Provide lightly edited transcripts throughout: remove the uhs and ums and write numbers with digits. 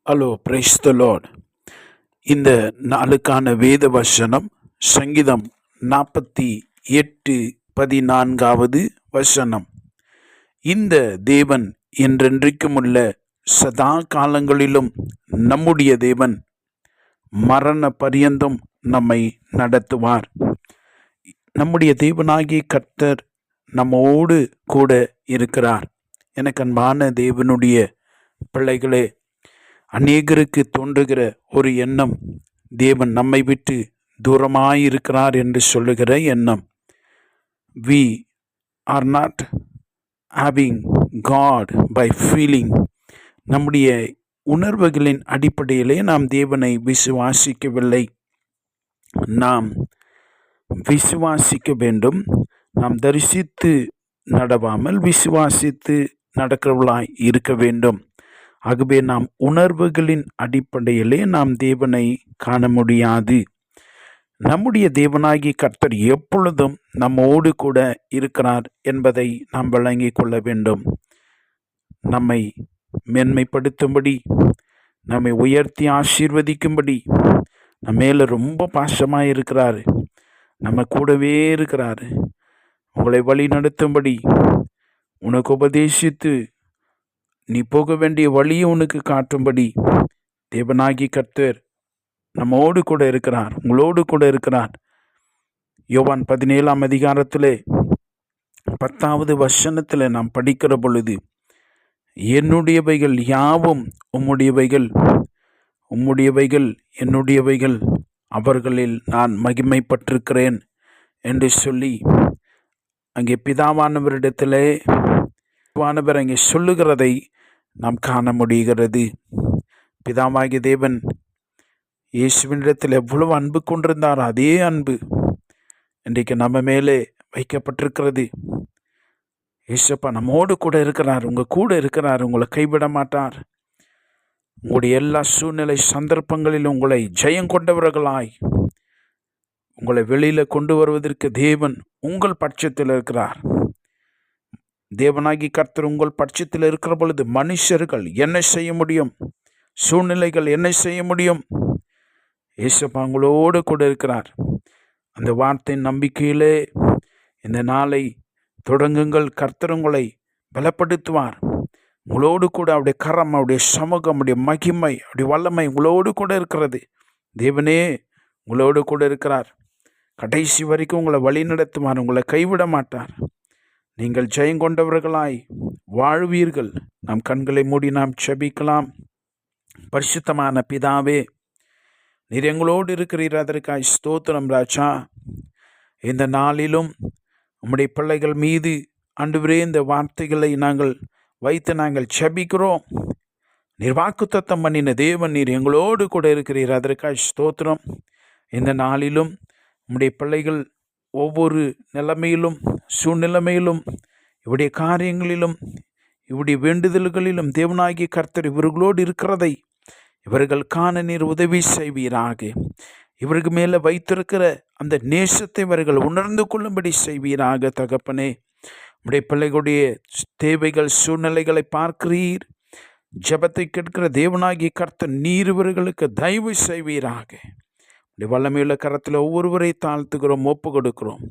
Hello, praise the Lord. இந்த நாளுக்கான வேத வசனம் சங்கீதம் 48:14 வசனம். இந்த தேவன் என்றென்றைக்கும் உள்ள சதா காலங்களிலும் நம்முடைய தேவன், மரண பரியந்தம் நம்மை நடத்துவார். நம்முடைய தேவனாகிய கர்த்தர் நம்மோடு கூட இருக்கிறார். எனக்கு அன்பான தேவனுடைய பிள்ளைகளே, அநேகருக்கு தோன்றுகிற ஒரு எண்ணம், தேவன் நம்மை விட்டு தூரமாயிருக்கிறார் என்று சொல்லுகிற எண்ணம். We are not having God by feeling. நம்முடைய உணர்வுகளின் அடிப்படையிலே நாம் தேவனை விசுவாசிக்கவில்லை. நாம் விசுவாசிக்க வேண்டும். நாம் தரிசித்து நடவாமல் விசுவாசித்து நடக்கிறவர்களாய் இருக்க வேண்டும். ஆகவே நாம் உணர்வுகளின் அடிப்படையிலே நாம் தேவனை காண முடியாது. நம்முடைய தேவனாகிய கர்த்தர் எப்பொழுதும் நம்மோடு கூட இருக்கிறார் என்பதை நாம் விளங்கிக் கொள்ள வேண்டும். நம்மை மேன்மைப்படுத்தும்படி, நம்மை உயர்த்தி ஆசீர்வதிக்கும்படி, நம்ம மேலே ரொம்ப பாசமாக இருக்கிறாரு. நம்ம கூடவே இருக்கிறாரு. உங்களை வழி நடத்தும்படி, உனக்கு உபதேசித்து நீ போக வேண்டிய வழியை உனக்கு காட்டும்படி தேவனாகி கர்த்தர் நம்மோடு கூட இருக்கிறார், உங்களோடு கூட இருக்கிறார். யோவான் 17ஆம் அதிகாரத்திலே 10வது வசனத்தில் நாம் படிக்கிற பொழுது, என்னுடையவைகள் யாவும் உம்முடையவைகள், உம்முடையவைகள் என்னுடையவைகள், அவர்களில் நான் மகிமைப்பட்டிருக்கிறேன் என்று சொல்லி அங்கே பிதாவானவரிடத்திலே அங்கே சொல்லுகிறதை நாம் காண முடிகிறது. பிதாவாகிய தேவன் இயேசுவினிடத்தில் எவ்வளவு அன்பு கொண்டிருந்தார், அதே அன்பு இன்றைக்கு நம்ம மேலே வைக்கப்பட்டிருக்கிறது. இயேசுப்பா நம்மோடு கூட இருக்கிறார், உங்கள் கூட இருக்கிறார், உங்களை கைவிட மாட்டார். உங்களுடைய எல்லா சூழ்நிலை சந்தர்ப்பங்களிலும் உங்களை ஜெயம் கொண்டவர்களாய் உங்களை வெளியில் கொண்டு வருவதற்கு தேவன் உங்கள் பட்சத்தில் இருக்கிறார். தேவனாகி கர்த்தர் உங்கள் பட்சத்தில் இருக்கிற பொழுது மனுஷர்கள் என்ன செய்ய முடியும்? சூழ்நிலைகள் என்ன செய்ய முடியும்? இயேசுப்பா உங்களோடு கூட இருக்கிறார். அந்த வார்த்தையின் நம்பிக்கையிலே இந்த நாளை தொடங்குங்கள். கர்த்தர் உங்களை பலப்படுத்துவார். உங்களோடு கூட அவருடைய கரம், அவருடைய சமூகம், அவருடைய மகிமை, அவருடைய வல்லமை உங்களோடு கூட இருக்கிறது. தேவனே உங்களோடு கூட இருக்கிறார். கடைசி வரைக்கும் உங்களை வழி நடத்துவார், உங்களை கைவிட மாட்டார். நீங்கள் ஜெயங்கொண்டவர்களாய் வாழ்வீர்கள். நாம் கண்களை மூடி நாம் செபிக்கலாம். பரிசுத்தமான பிதாவே, நீர் எங்களோடு இருக்கிறீர், அதற்காய் ஸ்தோத்திரம் ராஜா. இந்த நாளிலும் உம்முடைய பிள்ளைகள் மீது ஆண்டவரே இந்த வார்த்தைகளை நாங்கள் வைத்து நாங்கள் செபிக்கிறோம். நீர் வாக்குத்தத்தம் பண்ணின தேவன், நீர் எங்களோடு கூட இருக்கிறீர், அதற்காய் ஸ்தோத்திரம். இந்த நாளிலும் உம்முடைய பிள்ளைகள் ஒவ்வொரு நிலைமையிலும், சூழ்நிலைமையிலும், இவருடைய காரியங்களிலும், இவருடைய வேண்டுதல்களிலும் தேவனாகிய கர்த்தர் இவர்களோடு இருக்கிறதை இவர்கள் காண நீர் உதவி செய்வீராக. இவர்கள் மேலே வைத்திருக்கிற அந்த நேசத்தை இவர்கள் உணர்ந்து கொள்ளும்படி செய்வீராக. தகப்பனே, உடைய பிள்ளைகளுடைய தேவைகள், சூழ்நிலைகளை பார்க்கிறீர். ஜெபத்தை கேட்கிற தேவனாகிய கர்த்தர் நீர் இவர்களுக்கு தயவு செய்வீராக. வல்லமையுள்ள கரத்தில் ஒவ்வொருவரை தாழ்த்துகிறோம், ஒப்பு கொடுக்கிறோம்.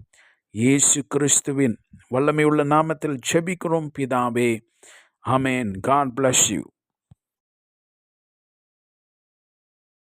இயேசு கிறிஸ்துவின் வல்லமையுள்ள நாமத்தில் ஜெபிக்கிறோம் பிதாவே. ஆமென். God bless you.